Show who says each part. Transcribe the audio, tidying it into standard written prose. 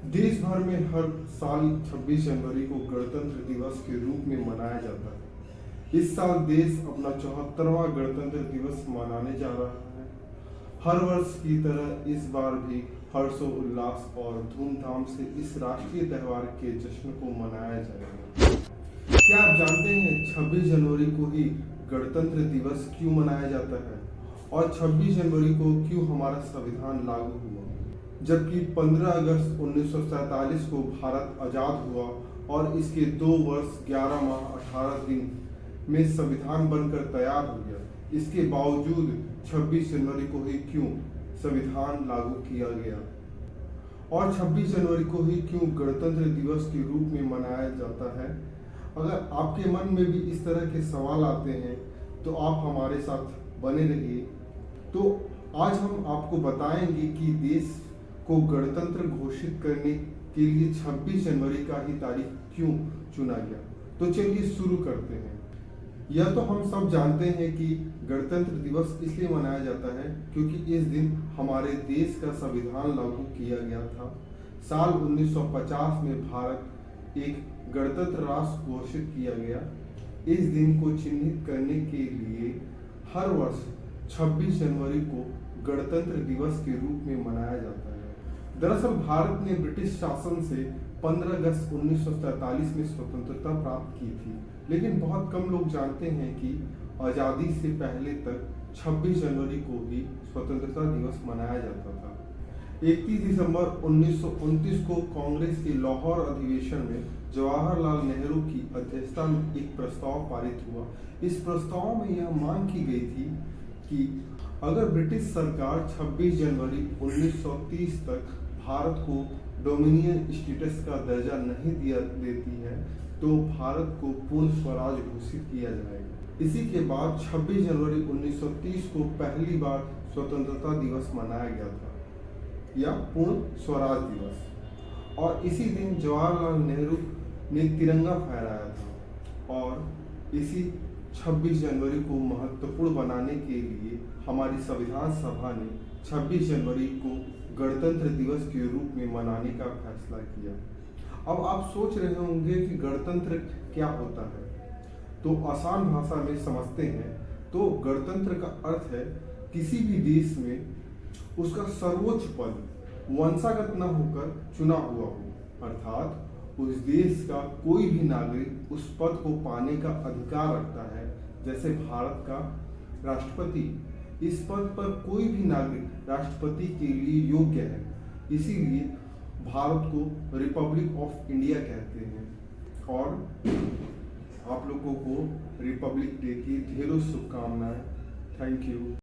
Speaker 1: देश भर में हर साल 26 जनवरी को गणतंत्र दिवस के रूप में मनाया जाता है। इस साल देश अपना 74वां गणतंत्र दिवस मनाने जा रहा है। हर वर्ष की तरह इस बार भी हर्षोल्लास और धूमधाम से इस राष्ट्रीय त्योहार के जश्न को मनाया जाएगा। क्या आप जानते हैं 26 जनवरी को ही गणतंत्र दिवस क्यों मनाया जाता है और 26 जनवरी को क्यों हमारा संविधान लागू हुआ, जबकि 15 अगस्त 1947 को भारत आजाद हुआ और इसके 2 वर्ष 11 माह 18 दिन में संविधान बनकर तैयार हो गया। इसके बावजूद 26 जनवरी को ही क्यों संविधान लागू किया गया और 26 जनवरी को ही क्यों गणतंत्र दिवस के रूप में मनाया जाता है। अगर आपके मन में भी इस तरह के सवाल आते हैं तो आप हमारे साथ बने रहिए। तो आज हम आपको बताएंगे कि देश को गणतंत्र घोषित करने के लिए 26 जनवरी का ही तारीख क्यों चुना गया। तो चलिए शुरू करते हैं। यह तो हम सब जानते हैं कि गणतंत्र दिवस इसलिए मनाया जाता है क्योंकि इस दिन हमारे देश का संविधान लागू किया गया था। साल 1950 में भारत एक गणतंत्र राष्ट्र घोषित किया गया। इस दिन को चिन्हित करने के लिए हर वर्ष 26 जनवरी को गणतंत्र दिवस के रूप में मनाया जाता है। दरअसल भारत ने ब्रिटिश शासन से 15 अगस्त 1947 में स्वतंत्रता प्राप्त की थी, लेकिन बहुत कम लोग जानते हैं कि आज़ादी से पहले तक 26 जनवरी को ही स्वतंत्रता दिवस मनाया जाता था। 31 दिसंबर 1929 को कांग्रेस के लाहौर अधिवेशन में जवाहरलाल नेहरू की अध्यक्षता में एक प्रस्ताव पारित हुआ। इस प्रस्ताव में यह मांग की गई थी कि अगर ब्रिटिश सरकार 26 जनवरी 1930 तक भारत को डोमिनियन स्टेटस का दर्जा नहीं देती है तो भारत को पूर्ण स्वराज घोषित किया जाएगा। इसी के बाद 26 जनवरी 1930 को पहली बार स्वतंत्रता दिवस मनाया गया था या पूर्ण स्वराज दिवस, और इसी दिन जवाहरलाल नेहरू ने तिरंगा फहराया था। और इसी 26 जनवरी को महत्वपूर्ण बनाने के लिए हमारी संविधान सभा ने 26 जनवरी को गणतंत्र दिवस के रूप में मनाने का फैसला किया। अब आप सोच रहे होंगे कि गणतंत्र क्या होता है, तो आसान भाषा में समझते हैं तो गणतंत्र का अर्थ है किसी भी देश में उसका सर्वोच्च पद वंशागत न होकर चुना हुआ हो, अर्थात उस देश का कोई भी नागरिक उस पद को पाने का अधिकार रखता है। जैसे भारत का राष्ट्रपति, इस पद पर कोई भी नागरिक राष्ट्रपति के लिए योग्य है, इसीलिए भारत को रिपब्लिक ऑफ इंडिया कहते हैं। और आप लोगों को रिपब्लिक डे की ढेरों शुभकामनाएं। Thank you.